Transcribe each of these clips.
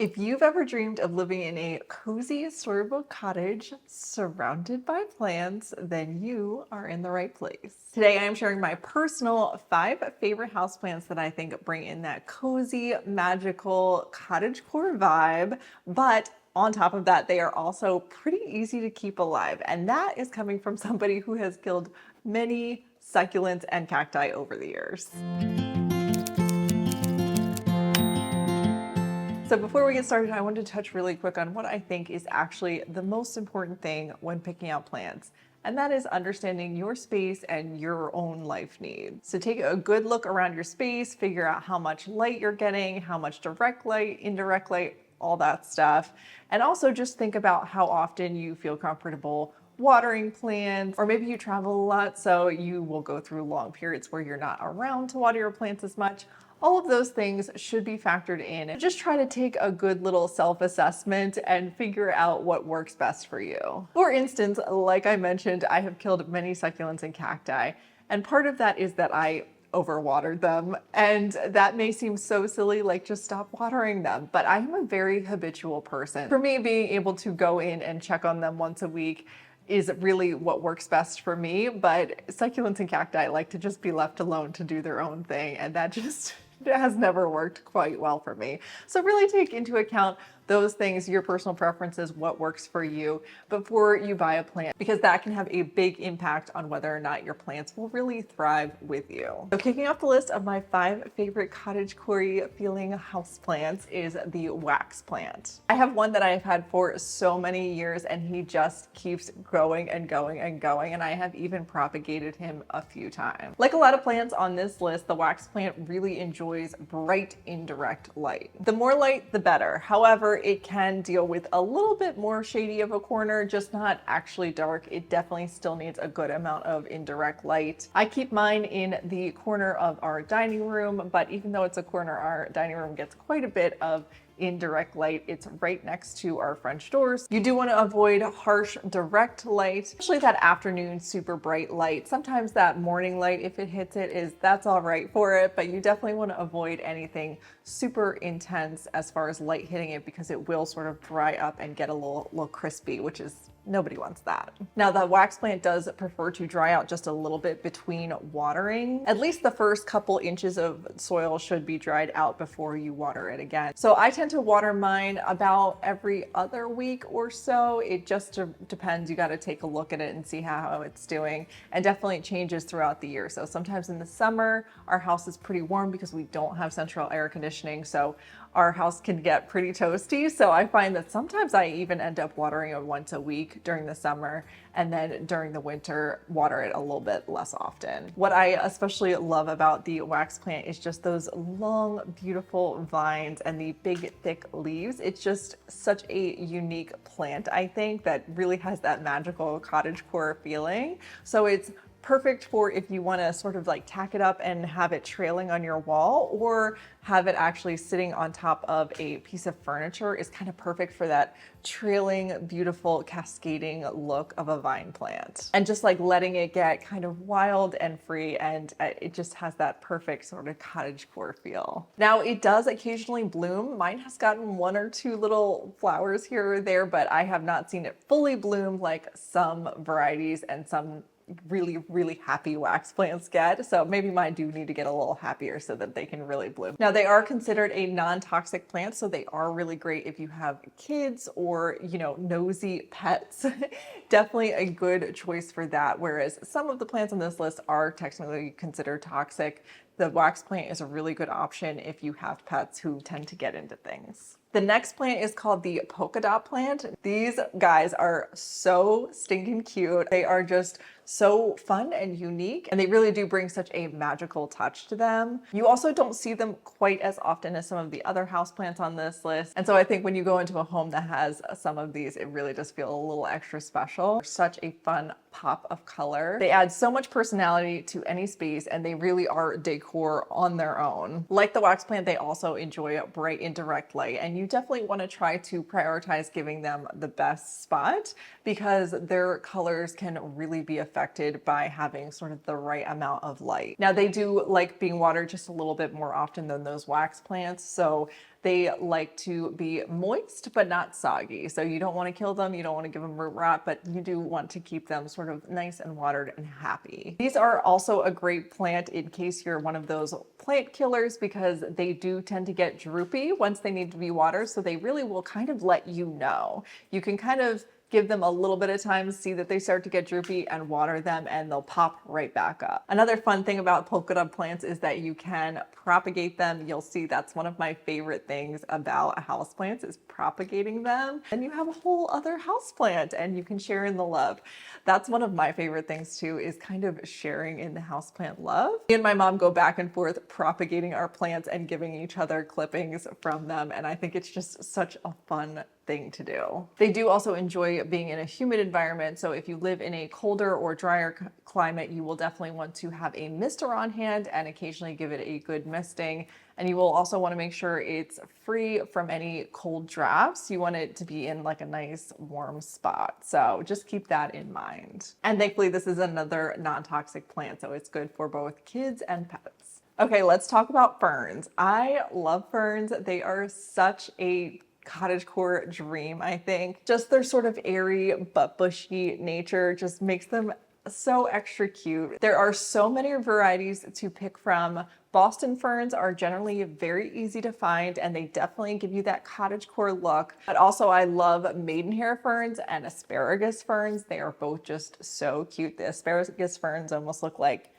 If you've ever dreamed of living in a cozy storybook cottage surrounded by plants, then you are in the right place. Today, I am sharing my personal 5 favorite houseplants that I think bring in that cozy, magical cottagecore vibe, but on top of that, they are also pretty easy to keep alive. And that is coming from somebody who has killed many succulents and cacti over the years. So before we get started, I wanted to touch really quick on what I think is actually the most important thing when picking out plants, and that is understanding your space and your own life needs. So take a good look around your space, figure out how much light you're getting, how much direct light, indirect light, all that stuff. And also just think about how often you feel comfortable watering plants, or maybe you travel a lot, so you will go through long periods where you're not around to water your plants as much. All of those things should be factored in. Just try to take a good little self-assessment and figure out what works best for you. For instance, like I mentioned, I have killed many succulents and cacti, and part of that is that I overwatered them, and that may seem so silly, like just stop watering them, but I am a very habitual person. For me, being able to go in and check on them once a week is really what works best for me, but succulents and cacti like to just be left alone to do their own thing, and that just it has never worked quite well for me. So really take into account those things, your personal preferences, what works for you before you buy a plant, because that can have a big impact on whether or not your plants will really thrive with you. So kicking off the list of my 5 favorite cottagecore feeling house plants is the wax plant. I have one that I have had for so many years, and he just keeps growing and going and going, and I have even propagated him a few times. Like a lot of plants on this list, the wax plant really enjoys bright indirect light. The more light, the better. However, it can deal with a little bit more shady of a corner, just not actually dark. It definitely still needs a good amount of indirect light. I keep mine in the corner of our dining room, but even though it's a corner, our dining room gets quite a bit of indirect light. It's right next to our French doors. You do want to avoid harsh direct light, especially that afternoon super bright light. Sometimes that morning light, if it hits it, that's all right for it, but you definitely want to avoid anything super intense as far as light hitting it, because it will sort of dry up and get a little crispy, which is nobody wants that. Now, the wax plant does prefer to dry out just a little bit between watering. At least the first couple inches of soil should be dried out before you water it again. So I tend to water mine about every other week or so. It just depends. You got to take a look at it and see how it's doing, and definitely changes throughout the year. So sometimes in the summer, our house is pretty warm because we don't have central air conditioning. So our house can get pretty toasty. So I find that sometimes I even end up watering it once a week during the summer, and then during the winter, water it a little bit less often. What I especially love about the wax plant is just those long, beautiful vines and the big, thick leaves. It's just such a unique plant, I think, that really has that magical cottagecore feeling. So it's perfect for if you want to sort of like tack it up and have it trailing on your wall, or have it actually sitting on top of a piece of furniture is kind of perfect for that trailing, beautiful, cascading look of a vine plant. And just like letting it get kind of wild and free, and it just has that perfect sort of cottagecore feel. Now, it does occasionally bloom. Mine has gotten 1 or 2 little flowers here or there, but I have not seen it fully bloom like some varieties and some really happy wax plants get. So maybe mine do need to get a little happier so that they can really bloom. Now, they are considered a non-toxic plant, so they are really great if you have kids or, nosy pets. Definitely a good choice for that. Whereas some of the plants on this list are technically considered toxic. The wax plant is a really good option if you have pets who tend to get into things. The next plant is called the Polka Dot Plant. These guys are so stinking cute. They are just so fun and unique, and they really do bring such a magical touch to them. You also don't see them quite as often as some of the other houseplants on this list. And so I think when you go into a home that has some of these, it really does feel a little extra special. Such a fun pop of color. They add so much personality to any space, and they really are decor on their own. Like the wax plant, they also enjoy bright indirect light, and you definitely want to try to prioritize giving them the best spot, because their colors can really be affected by having sort of the right amount of light. Now, they do like being watered just a little bit more often than those wax plants, so They like to be moist but not soggy. So you don't want to kill them, you don't want to give them root rot, but you do want to keep them sort of nice and watered and happy. These are also a great plant in case you're one of those plant killers, because they do tend to get droopy once they need to be watered. So they really will kind of let you know. You can kind of give them a little bit of time, see that they start to get droopy, and water them, and they'll pop right back up. Another fun thing about polka dot plants is that you can propagate them. You'll see that's one of my favorite things about houseplants is propagating them. And you have a whole other houseplant and you can share in the love. That's one of my favorite things too, is kind of sharing in the houseplant love. Me and my mom go back and forth propagating our plants and giving each other clippings from them. And I think it's just such a fun thing to do. They do also enjoy being in a humid environment. So if you live in a colder or drier climate, you will definitely want to have a mister on hand and occasionally give it a good misting. And you will also want to make sure it's free from any cold drafts. You want it to be in like a nice warm spot. So just keep that in mind. And thankfully this is another non-toxic plant, so it's good for both kids and pets. Okay, let's talk about ferns. I love ferns. They are such a cottagecore dream, I think. Just their sort of airy but bushy nature just makes them so extra cute. There are so many varieties to pick from. Boston ferns are generally very easy to find, and they definitely give you that cottagecore look. But also I love maidenhair ferns and asparagus ferns. They are both just so cute. The asparagus ferns almost look like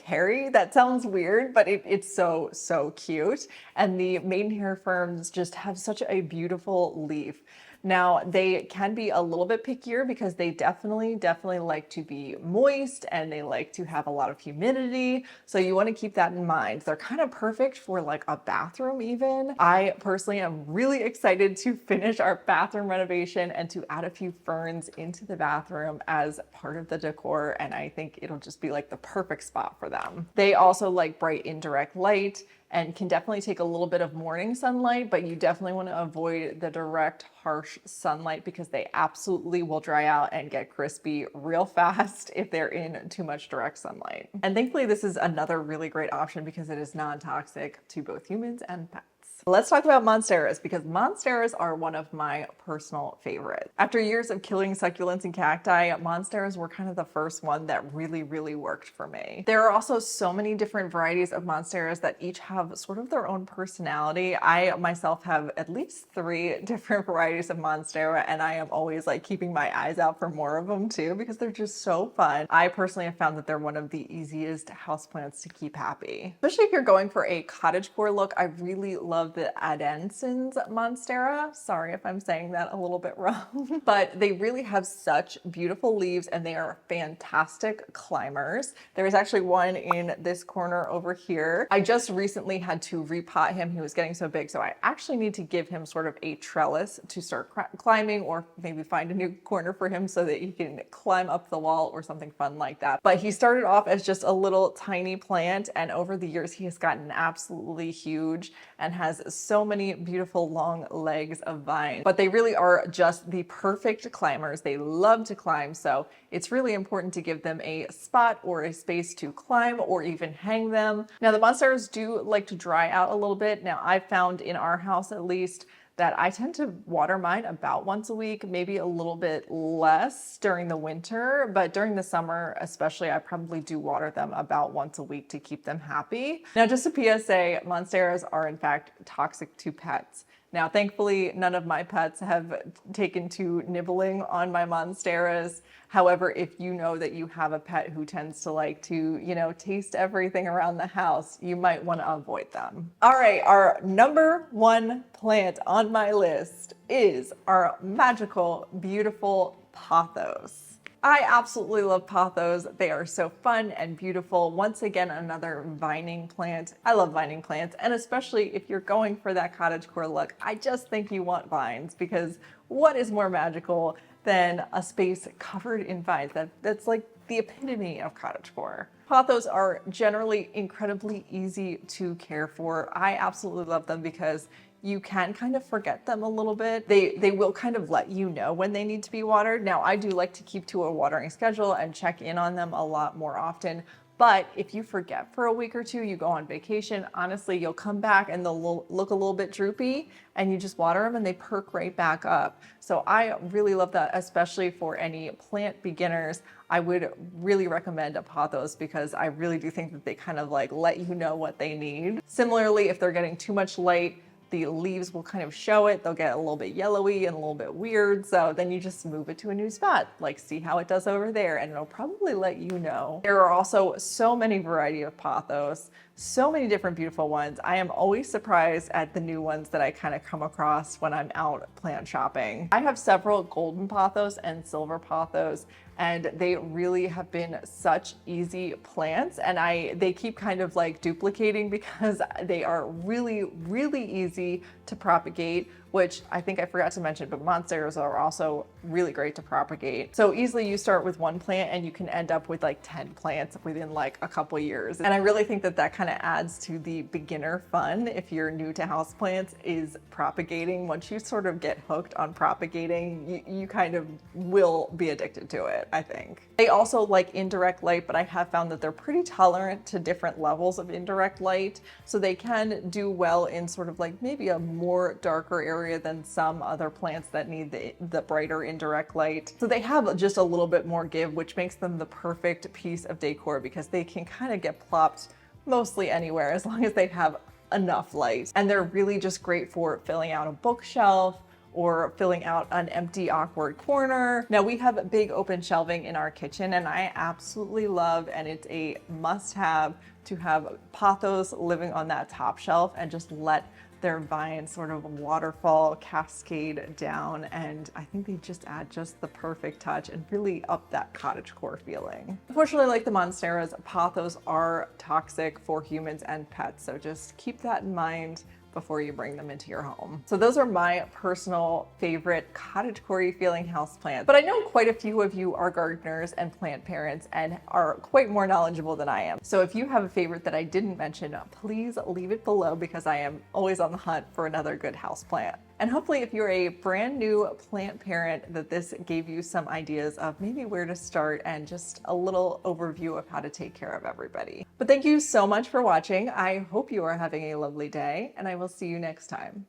hairy. That sounds weird, but it's so cute. And the maidenhair ferns just have such a beautiful leaf. Now they can be a little bit pickier because they definitely like to be moist and they like to have a lot of humidity. So you want to keep that in mind. They're kind of perfect for like a bathroom even. I personally am really excited to finish our bathroom renovation and to add a few ferns into the bathroom as part of the decor. And I think it'll just be like the perfect spot for them. They also like bright indirect light and can definitely take a little bit of morning sunlight, but you definitely want to avoid the direct harsh sunlight because they absolutely will dry out and get crispy real fast if they're in too much direct sunlight. And thankfully this is another really great option because it is non-toxic to both humans and pets. Let's talk about Monsteras, because Monsteras are one of my personal favorites. After years of killing succulents and cacti, Monsteras were kind of the first one that really worked for me. There are also so many different varieties of Monsteras that each have sort of their own personality. I myself have at least 3 different varieties of Monstera, and I am always like keeping my eyes out for more of them too because they're just so fun. I personally have found that they're one of the easiest houseplants to keep happy. Especially if you're going for a cottagecore look, I really love the Adenson's Monstera. Sorry if I'm saying that a little bit wrong, but they really have such beautiful leaves and they are fantastic climbers. There is actually one in this corner over here. I just recently had to repot him. He was getting so big, so I actually need to give him sort of a trellis to start climbing, or maybe find a new corner for him so that he can climb up the wall or something fun like that. But he started off as just a little tiny plant, and over the years he has gotten absolutely huge and has so many beautiful long legs of vine. But they really are just the perfect climbers. They love to climb, so it's really important to give them a spot or a space to climb or even hang them. Now the Monsteras do like to dry out a little bit. Now I've found in our house at least that I tend to water mine about once a week, maybe a little bit less during the winter, but during the summer especially, I probably do water them about once a week to keep them happy. Now just a PSA, Monsteras are in fact toxic to pets. Now, thankfully, none of my pets have taken to nibbling on my Monsteras. However, if you know that you have a pet who tends to like to, you know, taste everything around the house, you might want to avoid them. All right, our number 1 plant on my list is our magical, beautiful pothos. I absolutely love pothos. They are so fun and beautiful. Once again, another vining plant. I love vining plants, and especially if you're going for that cottagecore look, I just think you want vines, because what is more magical than a space covered in vines? That's like the epitome of cottagecore. Pothos are generally incredibly easy to care for. I absolutely love them because you can kind of forget them a little bit. They will kind of let you know when they need to be watered. Now, I do like to keep to a watering schedule and check in on them a lot more often, But if you forget for a week or two, you go on vacation, honestly, you'll come back and they'll look a little bit droopy, and you just water them and they perk right back up. So I really love that, especially for any plant beginners. I would really recommend a Pothos because I really do think that they kind of like let you know what they need. Similarly, if they're getting too much light, the leaves will kind of show it. They'll get a little bit yellowy and a little bit weird. So then you just move it to a new spot, like see how it does over there, and it'll probably let you know. There are also so many variety of Pothos, so many different beautiful ones. I am always surprised at the new ones that I kind of come across when I'm out plant shopping. I have several golden Pothos and silver Pothos, and they really have been such easy plants, and they keep kind of like duplicating because they are really, really easy to propagate, which I think I forgot to mention, but Monsteras are also really great to propagate. So easily you start with one plant and you can end up with like 10 plants within like a couple years. And I really think that that kind of adds to the beginner fun if you're new to houseplants, is propagating. Once you sort of get hooked on propagating, you kind of will be addicted to it, I think. They also like indirect light, but I have found that they're pretty tolerant to different levels of indirect light. So they can do well in sort of like maybe a more darker area than some other plants that need the brighter indirect light. So they have just a little bit more give, which makes them the perfect piece of decor because they can kind of get plopped mostly anywhere as long as they have enough light. And they're really just great for filling out a bookshelf or filling out an empty, awkward corner. Now we have big open shelving in our kitchen, and I absolutely love, and it's a must-have to have Pothos living on that top shelf and just let their vines sort of waterfall, cascade down, and I think they just add just the perfect touch and really up that cottagecore feeling. Unfortunately, like the Monsteras, Pothos are toxic for humans and pets, so just keep that in mind before you bring them into your home. So those are my personal favorite cottagecore feeling houseplants. But I know quite a few of you are gardeners and plant parents and are quite more knowledgeable than I am. So if you have a favorite that I didn't mention, please leave it below because I am always on the hunt for another good houseplant. And hopefully if you're a brand new plant parent, that this gave you some ideas of maybe where to start and just a little overview of how to take care of everybody. But thank you so much for watching. I hope you are having a lovely day, and I will see you next time.